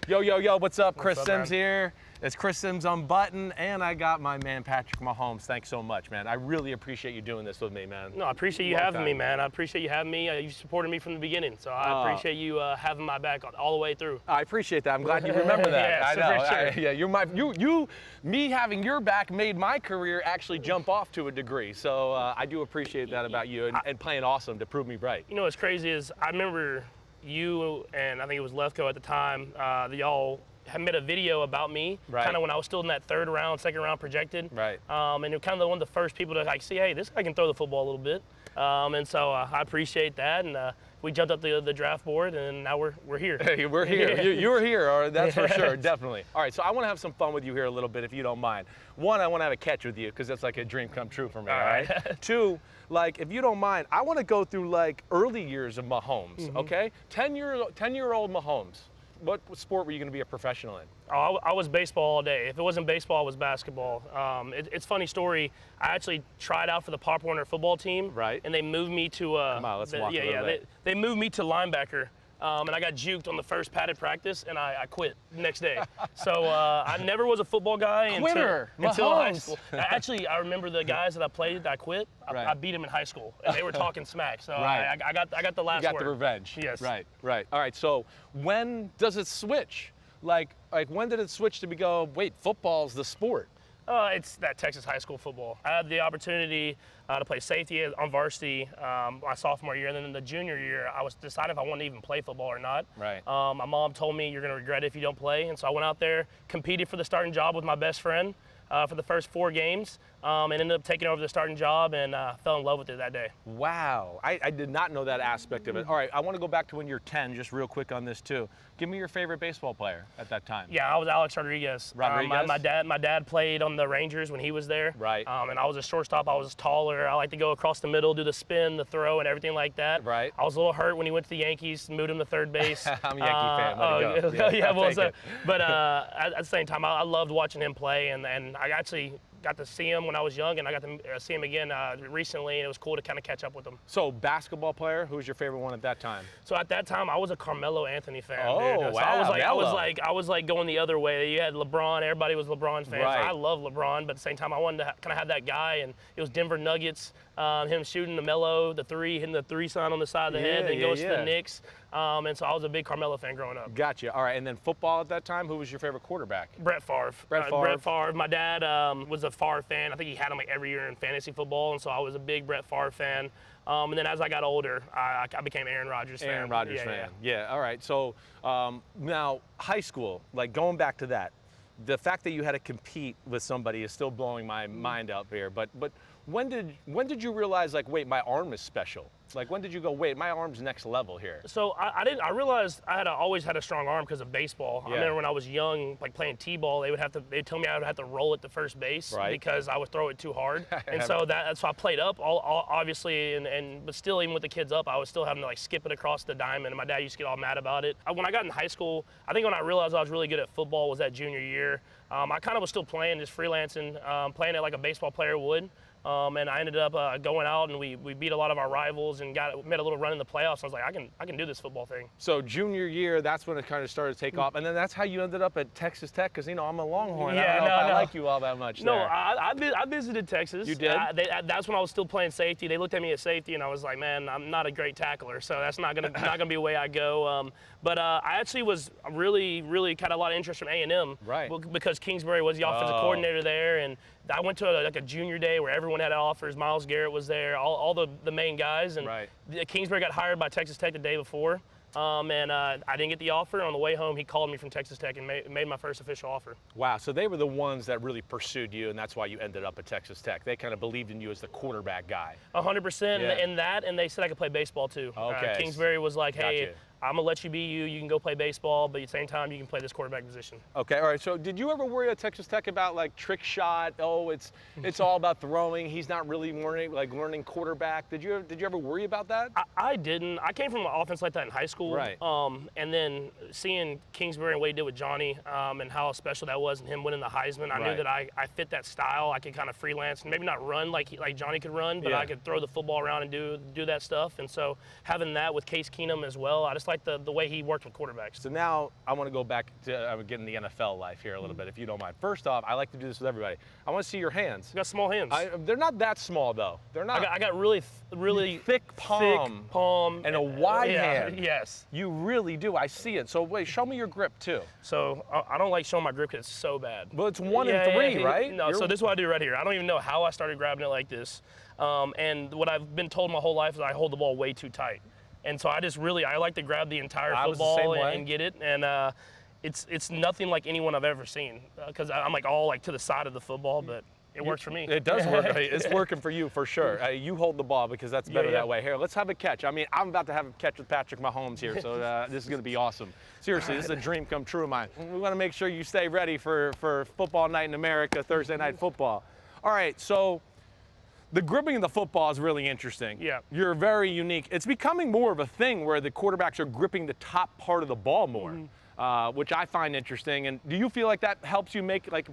Yo, yo, yo, what's up? Chris up, Sims man? here. It's Chris Sims Unbuttoned, and I got my man Patrick Mahomes. Thanks so much, man. I really appreciate you doing this with me, man. No, I appreciate you having me, man. I appreciate you having me. You supported me from the beginning, so I appreciate you having my back all the way through. I appreciate that. I'm glad you remember that. Yeah, I so know. for sure. Yeah, me having your back made my career actually jump off to a degree. So I do appreciate that about you and playing awesome to prove me right. You know what's crazy is I remember you and I think it was Lefko at the time. Y'all had made a video about me, Right. kind of when I was still in that second round projected. Right. And you're kind of one of the first people to like see, hey, this guy can throw the football a little bit. And so I appreciate that. And we jumped up the draft board, and now we're here. Hey, we're here. You're here, all right, that's for sure, definitely. All right, so I want to have some fun with you here a little bit, if you don't mind. One, I want to have a catch with you, because that's like a dream come true for me, all right? Two, like, if you don't mind, I want to go through, like, early years of Mahomes, okay? 10-year-old Mahomes. What sport were you going to be a professional in? I was baseball all day. If it wasn't baseball, it was basketball. It's a funny story. I actually tried out for the Pop Warner football team. Right. And they moved me to Come on, let's walk a little bit. They moved me to linebacker. And I got juked on the first padded practice, and I quit the next day. So I never was a football guy until high school. Actually, I remember the guys that I played that I quit. Right. I beat them in high school, and they were talking smack. So Right. I got the last You got word. the revenge. Yes. Right, right. All right, so when does it switch? Like when did it switch to go, wait, football's the sport? It's that Texas high school football. I had the opportunity to play safety on varsity my sophomore year, and then in the junior year, I was deciding if I wanted to even play football or not. Right. My mom told me you're going to regret it if you don't play, and so I went out there, competed for the starting job with my best friend for the first 4 games, and ended up taking over the starting job and fell in love with it that day. Wow, I did not know that aspect of it. All right, I want to go back to when you're 10, just real quick on this too. Give me your favorite baseball player at that time. Yeah, I was Alex Rodriguez. Rodriguez? My dad played on the Rangers when he was there. Right. And I was a shortstop. I was taller. I like to go across the middle, do the spin, the throw, and everything like that. Right. I was a little hurt when he went to the Yankees, moved him to third base. I'm a Yankee fan. Let it go. Yeah, well, I'll take it. but at the same time, I loved watching him play, and I actually got to see him when I was young, and I got to see him again recently, and it was cool to kind of catch up with him. So, basketball player, who was your favorite one at that time? So at that time, I was a Carmelo Anthony fan. Oh, dude. So wow, I was like going the other way. You had LeBron, everybody was LeBron fans. Right. I love LeBron, but at the same time, I wanted to kind of have that guy, and it was Denver Nuggets, him shooting the Melo, the three, hitting the 3 sign on the side of the head, then goes to the Knicks. And so I was a big Carmelo fan growing up. Gotcha. All right, and then football at that time, who was your favorite quarterback? Brett Favre. Brett Favre. My dad was a Favre fan. I think he had him like every year in fantasy football, and so I was a big Brett Favre fan. And then as I got older, I became Aaron Rodgers fan. Aaron Rodgers fan. Yeah, all right. So now high school, like going back to that, the fact that you had to compete with somebody is still blowing my mind out here. But when did you realize, like, wait, my arm is special? Like, when did you go, wait, my arm's next level here? So I realized I always had a strong arm because of baseball. Yeah. I remember when I was young, like playing t-ball, they'd tell me I would have to roll at the first base because I would throw it too hard. And so I played up, obviously, but still, even with the kids up, I was still having to like skip it across the diamond, and my dad used to get all mad about it. When I got in high school, I think when I realized I was really good at football was that junior year. I kind of was still playing, just freelancing, playing it like a baseball player would. And I ended up going out, and we beat a lot of our rivals and made a little run in the playoffs. I was like, I can do this football thing. So junior year, that's when it kind of started to take off, and then that's how you ended up at Texas Tech, because I'm a Longhorn. I don't know if I like you all that much. No, there. I visited Texas. You did? That's when I was still playing safety. They looked at me as safety, and I was like, man, I'm not a great tackler, so that's not gonna be the way I go. But I actually was really got a lot of interest from A&M, right? Because Kingsbury was the offensive coordinator there, and I went to a junior day where everyone had offers. Miles Garrett was there, all the main guys, and Kingsbury got hired by Texas Tech the day before. And I didn't get the offer. On the way home, he called me from Texas Tech and made my first official offer. Wow, so they were the ones that really pursued you, and that's why you ended up at Texas Tech. They kind of believed in you as the quarterback guy. 100% in that, and they said I could play baseball too. Okay. Kingsbury was like, hey, Gotcha. I'm going to let you be you. You can go play baseball, but at the same time, you can play this quarterback position. Okay, all right. So did you ever worry at Texas Tech about, like, trick shot? Oh, it's all about throwing. He's not really learning quarterback. Did you ever worry about that? I didn't. I came from an offense like that in high school. Right. And then seeing Kingsbury and what he did with Johnny and how special that was and him winning the Heisman, I knew that I fit that style. I could kind of freelance and maybe not run like Johnny could run, but I could throw the football around and do that stuff. And so having that with Case Keenum as well, I just like the way he worked with quarterbacks. So now I want to go back to getting the NFL life here a little bit, if you don't mind. First off, I like to do this with everybody. I want to see your hands. You got small hands. They're not that small, though. They're not. I got really thick palm. Thick palm. And a wide hand. Yes. You really do. I see it. So wait, show me your grip, too. So I don't like showing my grip because it's so bad. Well, it's 1 and 3, right? No, so this is what I do right here. I don't even know how I started grabbing it like this. And what I've been told my whole life is I hold the ball way too tight. And so I like to grab the entire football and get it. And it's nothing like anyone I've ever seen because I'm like all like to the side of the football, but it works for me. It does work. It's working for you for sure. You hold the ball because that's better that way. Here, let's have a catch. I mean, I'm about to have a catch with Patrick Mahomes here, so this is going to be awesome. Seriously, this is a dream come true of mine. We want to make sure you stay ready for football night in America, Thursday night football. All right, so the gripping of the football is really interesting. Yeah. You're very unique. It's becoming more of a thing where the quarterbacks are gripping the top part of the ball more. Which I find interesting. And do you feel like that helps you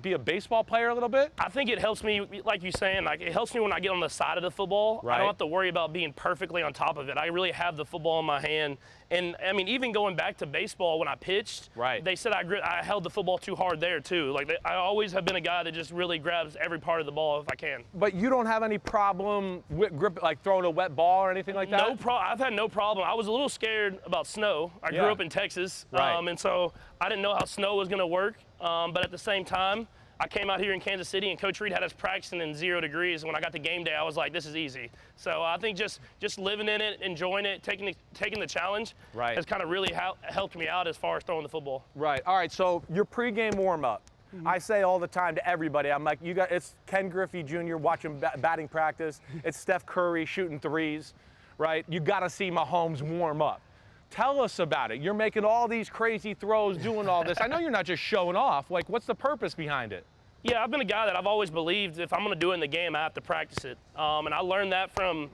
be a baseball player a little bit? I think it helps me, like you're saying, like it helps me when I get on the side of the football. Right. I don't have to worry about being perfectly on top of it. I really have the football in my hand. And I mean, even going back to baseball when I pitched, right. They said I held the football too hard there too. Like I always have been a guy that just really grabs every part of the ball if I can. But you don't have any problem with grip, like throwing a wet ball or anything like that? No problem. I've had no problem. I was a little scared about snow. I grew up in Texas, right. And so I didn't know how snow was going to work. But at the same time, I came out here in Kansas City, and Coach Reed had us practicing in 0 degrees. When I got to game day, I was like, this is easy. So I think just living in it, enjoying it, taking the challenge has kind of really helped me out as far as throwing the football. Right. All right, so your pregame warm-up. I say all the time to everybody, I'm like, it's Ken Griffey Jr. watching batting practice. It's Steph Curry shooting threes, right? You got to see Mahomes warm up. Tell us about it. You're making all these crazy throws, doing all this. I know you're not just showing off. Like, what's the purpose behind it? Yeah, I've been a guy that I've always believed if I'm going to do it in the game, I have to practice it. And I learned that from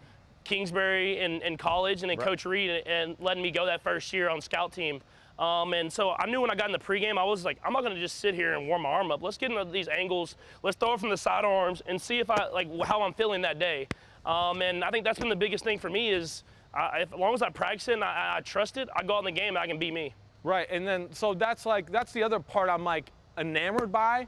Kingsbury in college and then Coach Reed and letting me go that first year on scout team. And so I knew when I got in the pregame, I was like, I'm not going to just sit here and warm my arm up. Let's get into these angles. Let's throw it from the sidearms and see if how I'm feeling that day. And I think that's been the biggest thing for me is as long as I practice it and I trust it, I go out in the game and I can be me. Right, and then so that's the other part I'm like enamored by.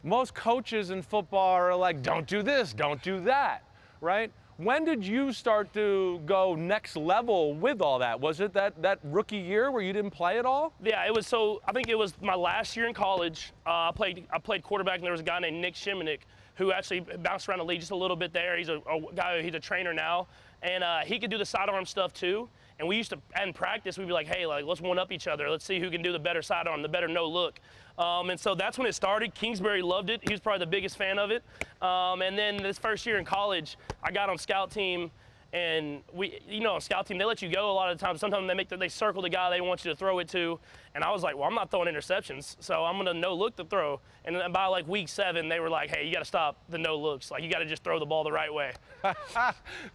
Most coaches in football are like, don't do this, don't do that, right? When did you start to go next level with all that? Was it that rookie year where you didn't play at all? Yeah, it was. So I think it was my last year in college. I played quarterback, and there was a guy named Nick Shimonik who actually bounced around the league just a little bit there. He's a guy. He's a trainer now, and he could do the sidearm stuff too. And we used to, in practice, we'd be like, hey, let's one up each other. Let's see who can do the better sidearm, the better no look. And so that's when it started. Kingsbury loved it. He was probably the biggest fan of it. And then this first year in college, I got on scout team. And on scout team, they let you go a lot of the time. Sometimes they circle the guy they want you to throw it to. And I was like, well, I'm not throwing interceptions, so I'm gonna no look the throw. And then by like week 7, they were like, hey, you gotta stop the no looks. Like you gotta just throw the ball the right way.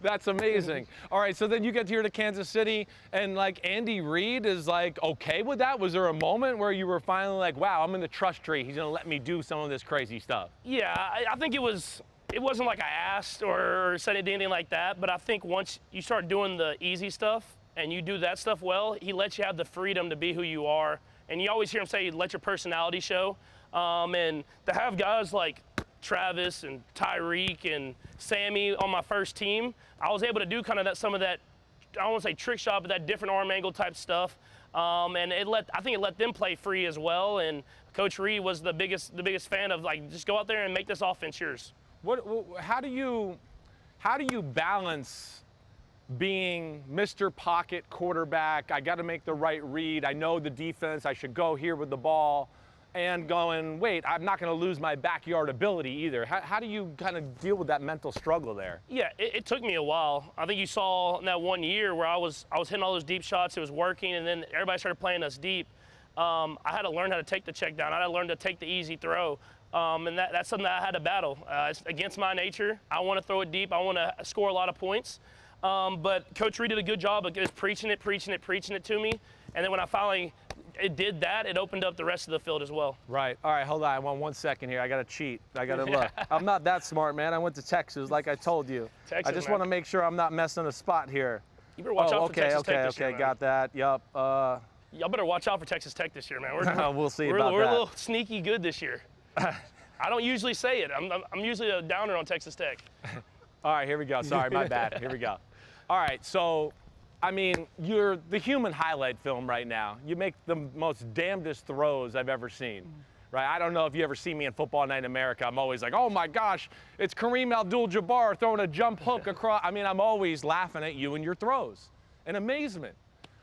That's amazing. All right, so then you get here to Kansas City, and like Andy Reid is like okay with that. Was there a moment where you were finally like, wow, I'm in the trust tree. He's gonna let me do some of this crazy stuff? Yeah, I think it wasn't like I asked or said anything like that, but I think once you start doing the easy stuff and you do that stuff well, he lets you have the freedom to be who you are. And you always hear him say, let your personality show. And to have guys like Travis and Tyreek and Sammy on my first team, I was able to do kind of some of that, I don't want to say trick shot, but that different arm angle type stuff. And I think it let them play free as well. And Coach Reed was the biggest fan of like, just go out there and make this offense yours. How do you balance being Mr. Pocket quarterback? I got to make the right read. I know the defense. I should go here with the ball, and going, wait, I'm not going to lose my backyard ability either. How do you kind of deal with that mental struggle there? Yeah, it took me a while. I think you saw in that 1 year where I was hitting all those deep shots. It was working, and then everybody started playing us deep. I had to learn how to take the check down. I had to learn to take the easy throw. And that's something that I had to battle. It's against my nature. I want to throw it deep. I want to score a lot of points. But Coach Reed did a good job of just preaching it to me. And then when I finally did that, it opened up the rest of the field as well. Right. All right, hold on. I want 1 second here. I got to cheat. I got to look. I'm not that smart, man. I went to Texas, like I told you. Texas, I just want to make sure I'm not messing a spot here. You better watch out for Texas Tech this year, man. Got that. Yup. Y'all better watch out for Texas Tech this year, man. We'll see about that. We're a little sneaky good this year. I don't usually say it. I'm usually a downer on Texas Tech. All right, here we go. Sorry, my bad. Here we go. All right, so, I mean, you're the human highlight film right now. You make the most damnedest throws I've ever seen. Right? I don't know if you ever see me in Football Night in America. I'm always like, oh my gosh, it's Kareem Abdul-Jabbar throwing a jump hook across. I mean, I'm always laughing at you and your throws in amazement,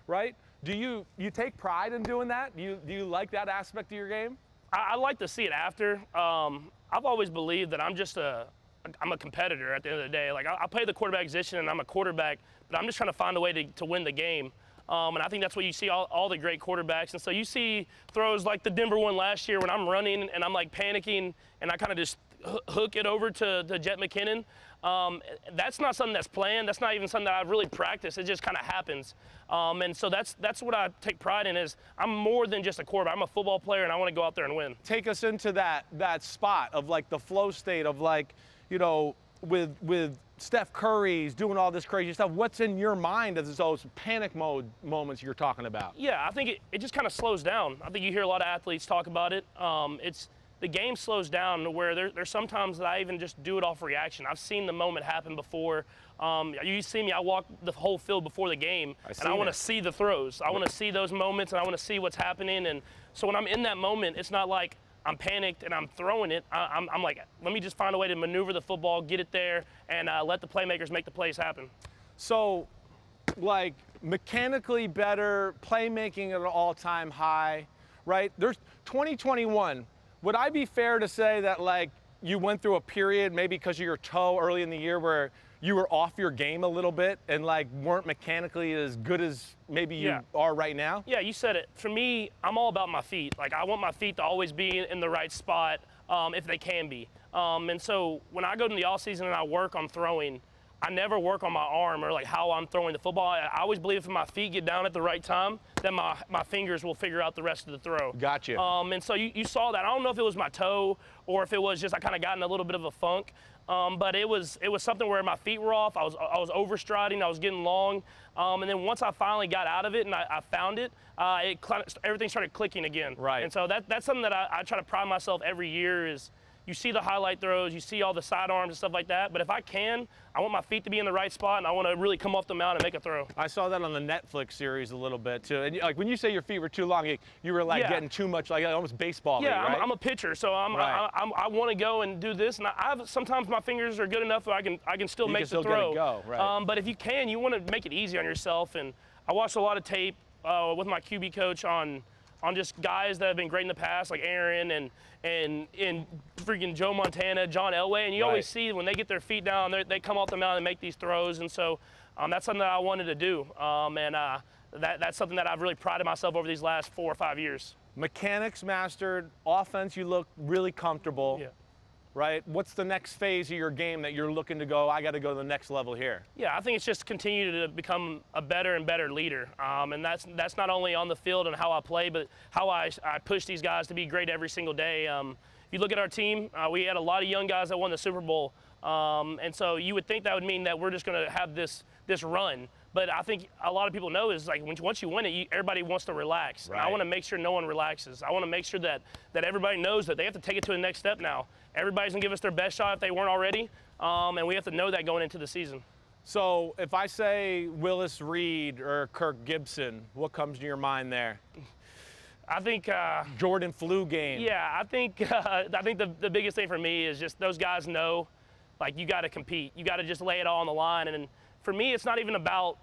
right? Do you take pride in doing that? Do you like that aspect of your game? I like to see it after. I've always believed that I'm a competitor at the end of the day. Like, I play the quarterback position and I'm a quarterback, but I'm just trying to find a way to win the game. And I think that's what you see all the great quarterbacks. And so you see throws like the Denver one last year when I'm running and I'm like panicking and I kind of just hook it over to Jet McKinnon. That's not something that's planned. That's not even something that I've really practiced. It just kind of happens. And so that's what I take pride in is I'm more than just a quarterback. I'm a football player and I want to go out there and win. Take us into that spot of like the flow state of like, you know, with Steph Curry's doing all this crazy stuff. What's in your mind as those panic mode moments you're talking about? Yeah, I think it just kind of slows down. I think you hear a lot of athletes talk about it. The game slows down to where there's sometimes that I even just do it off reaction. I've seen the moment happen before. You see me, I walk the whole field before the game, and I want to see the throws. I want to see those moments, and I want to see what's happening. And so when I'm in that moment, it's not like I'm panicked and I'm throwing it. I'm like, let me just find a way to maneuver the football, get it there, and let the playmakers make the plays happen. So, like, mechanically better, playmaking at an all-time high, right? There's 2021. Would I be fair to say that, like, you went through a period, maybe because of your toe early in the year, where you were off your game a little bit and, like, weren't mechanically as good as maybe you are right now? Yeah, you said it. For me, I'm all about my feet. Like, I want my feet to always be in the right spot if they can be. And so when I go to the offseason and I work on throwing, I never work on my arm or like how I'm throwing the football. I always believe if my feet get down at the right time, then my fingers will figure out the rest of the throw. Gotcha. And so you saw that. I don't know if it was my toe or if it was just I kind of got in a little bit of a funk. But it was something where my feet were off. I was overstriding. I was getting long. And then once I finally got out of it and I found it, everything started clicking again. Right. And so that's something that I try to pride myself every year is you see the highlight throws, you see all the sidearms and stuff like that. But if I can, I want my feet to be in the right spot, and I want to really come off the mound and make a throw. I saw that on the Netflix series a little bit too. And like when you say your feet were too long, you were like getting too much, like almost baseball-y, right? I'm a pitcher, so I want to go and do this. And sometimes my fingers are good enough that I can still make the throw. Get it go, right. But if you can, you want to make it easy on yourself. And I watched a lot of tape with my QB coach on just guys that have been great in the past, like Aaron and freaking Joe Montana, John Elway, and you always see when they get their feet down, they come off the mound and make these throws, and so that's something that I wanted to do, and that's something that I've really prided myself over these last 4 or 5 years. Mechanics mastered, offense you look really comfortable. Yeah. Right? What's the next phase of your game that you're looking to go, I got to go to the next level here? Yeah, I think it's just continue to become a better and better leader. And that's not only on the field and how I play, but how I push these guys to be great every single day. If you look at our team, we had a lot of young guys that won the Super Bowl. And so you would think that would mean that we're just going to have this run. But I think a lot of people know is like once you win it, everybody wants to relax. Right. And I want to make sure no one relaxes. I want to make sure that everybody knows that they have to take it to the next step now. Everybody's going to give us their best shot if they weren't already, and we have to know that going into the season. So if I say Willis Reed or Kirk Gibson, what comes to your mind there? I think Jordan flu game. Yeah, I think the biggest thing for me is just those guys know, like, you got to compete. You got to just lay it all on the line. And for me, it's not even about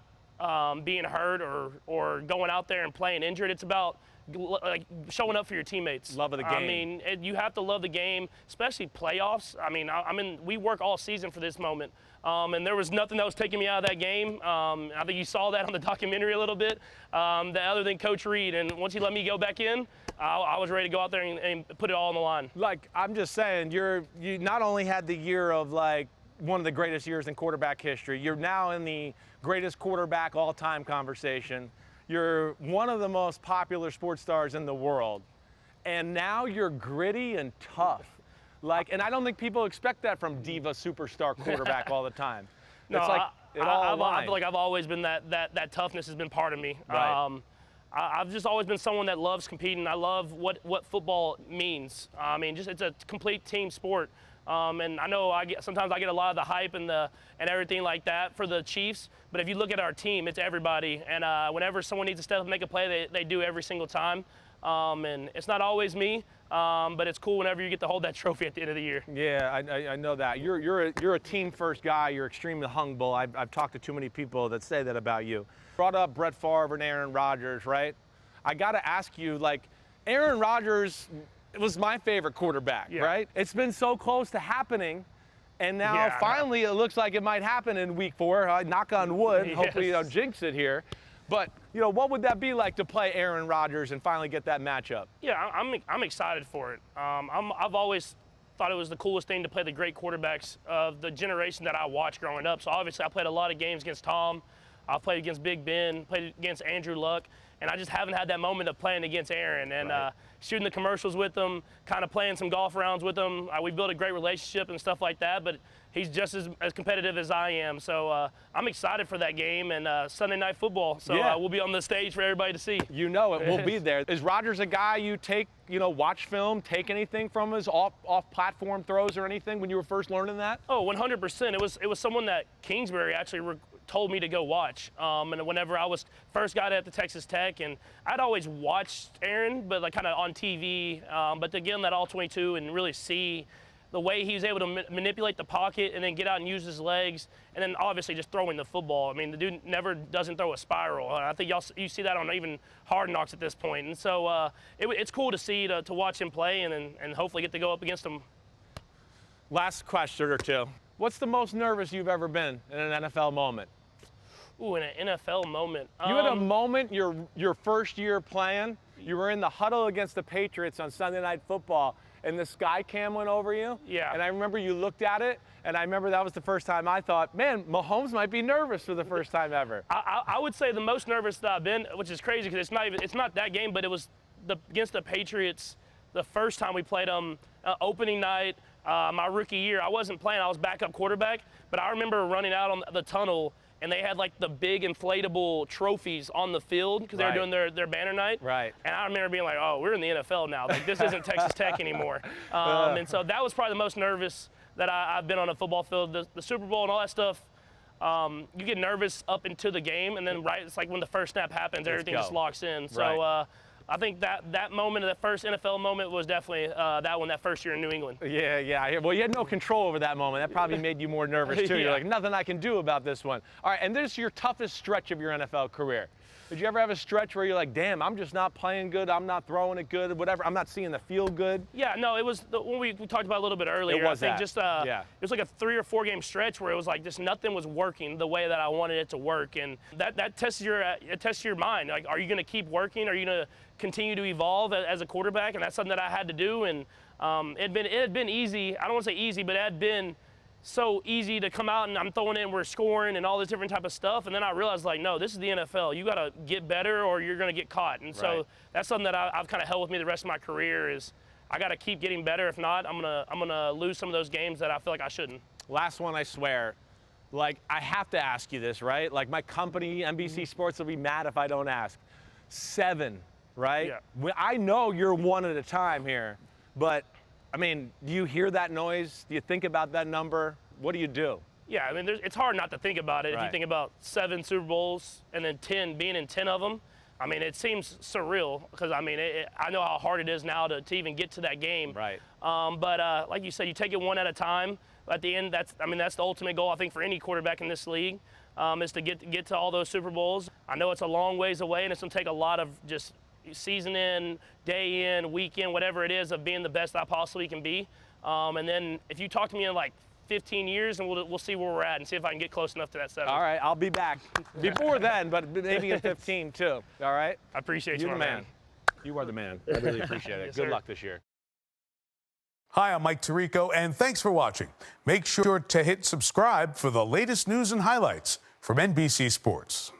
being hurt or going out there and playing injured. It's about like showing up for your teammates. Love of the game. I mean, you have to love the game, especially playoffs. I mean, we work all season for this moment, and there was nothing that was taking me out of that game. I think you saw that on the documentary a little bit, other than Coach Reed. And once he let me go back in, I was ready to go out there and put it all on the line. Like, I'm just saying, you not only had the year of like one of the greatest years in quarterback history, you're now in the greatest quarterback all-time conversation. You're one of the most popular sports stars in the world. And now you're gritty and tough. Like, and I don't think people expect that from diva superstar quarterback all the time. No, it's like, it all aligned. I feel like I've always been that toughness has been part of me. Right. I've just always been someone that loves competing. I love what football means. I mean, it's a complete team sport. And I know sometimes I get a lot of the hype and everything like that for the Chiefs. But if you look at our team, it's everybody. And whenever someone needs to step up and make a play, they do every single time. And it's not always me, but it's cool whenever you get to hold that trophy at the end of the year. Yeah, I know that. You're a team first guy. You're extremely humble. I've talked to too many people that say that about you. Brought up Brett Favre and Aaron Rodgers, right? I got to ask you, like, Aaron Rodgers was my favorite quarterback, right? It's been so close to happening, and now finally it looks like it might happen in week 4. Knock on wood. Yes. Hopefully you don't jinx it here. But, what would that be like to play Aaron Rodgers and finally get that matchup? Yeah, I'm excited for it. I've always thought it was the coolest thing to play the great quarterbacks of the generation that I watched growing up. So obviously I played a lot of games against Tom. I played against Big Ben, played against Andrew Luck, and I just haven't had that moment of playing against Aaron and shooting the commercials with him, kind of playing some golf rounds with him. We built a great relationship and stuff like that, but he's just as competitive as I am. So I'm excited for that game and Sunday Night Football. So we'll be on the stage for everybody to see. You know it. We'll be there. Is Rodgers a guy you take, watch film, take anything from his off-platform throws or anything when you were first learning that? Oh, 100%. It was someone that Kingsbury actually told me to go watch. And whenever I was first got at the Texas Tech, and I'd always watched Aaron, but like kind of on TV. But to get him that all-22 and really see the way he was able to manipulate the pocket and then get out and use his legs, and then obviously just throwing the football. I mean, the dude never doesn't throw a spiral. I think you see that on even Hard Knocks at this point. And so it's cool to see to watch him play and hopefully get to go up against him. Last question or two. What's the most nervous you've ever been in an NFL moment? Ooh, in an NFL moment. You had a moment your first year playing. You were in the huddle against the Patriots on Sunday Night Football, and the sky cam went over you. Yeah. And I remember you looked at it, and I remember that was the first time I thought, man, Mahomes might be nervous for the first time ever. I would say the most nervous that I've been, which is crazy because it's not that game, but it was against the Patriots the first time we played them, opening night, my rookie year. I wasn't playing, I was backup quarterback, but I remember running out on the tunnel, and they had like the big inflatable trophies on the field because they were doing their banner night. Right. And I remember being like, oh, we're in the NFL now. Like, this isn't Texas Tech anymore. And so that was probably the most nervous that I've been on a football field. The Super Bowl and all that stuff, you get nervous up into the game, and then it's like when the first snap happens, everything just locks in. So I think that moment, that first NFL moment, was definitely that first year in New England. Yeah. Well, you had no control over that moment. That probably made you more nervous, too. You're like, nothing I can do about this one. All right, and this is your toughest stretch of your NFL career. Did you ever have a stretch where you're like, damn, I'm just not playing good, I'm not throwing it good, whatever, I'm not seeing the field good? Yeah, no, it was when we talked about a little bit earlier. It was I think it was like a 3 or 4 game stretch where it was like just nothing was working the way that I wanted it to work, and that tests your mind. Like, are you going to keep working? Are you going to continue to evolve as a quarterback? And that's something that I had to do. And it had been easy. I don't want to say easy, but it had been so easy to come out and I'm throwing it and we're scoring and all this different type of stuff. And then I realized, like, no, this is the NFL. You got to get better or you're going to get caught. And so that's something that I've kind of held with me the rest of my career is I got to keep getting better. If not, I'm gonna lose some of those games that I feel like I shouldn't. Last one, I swear. Like, I have to ask you this, right? Like, my company, NBC Sports, will be mad if I don't ask. 7, right? Yeah. I know you're one at a time here, but I mean, do you hear that noise? Do you think about that number? What do you do? Yeah, I mean, it's hard not to think about it. If you think about 7 Super Bowls and then 10, being in 10 of them, I mean, it seems surreal because, I mean, I know how hard it is now to even get to that game. Right. But like you said, you take it one at a time. At the end, that's the ultimate goal, I think, for any quarterback in this league, is to get to all those Super Bowls. I know it's a long ways away, and it's going to take a lot of just season in, day in, week in, whatever it is, of being the best I possibly can be. And then if you talk to me in like 15 years, and we'll see where we're at and see if I can get close enough to that 7. All right, I'll be back before then, but maybe in 15 too. All right? I appreciate you, You're the man. You are the man. I really appreciate it. Yes, Good sir. luck this year. Hi, I'm Mike Tirico, and thanks for watching. Make sure to hit subscribe for the latest news and highlights from NBC Sports.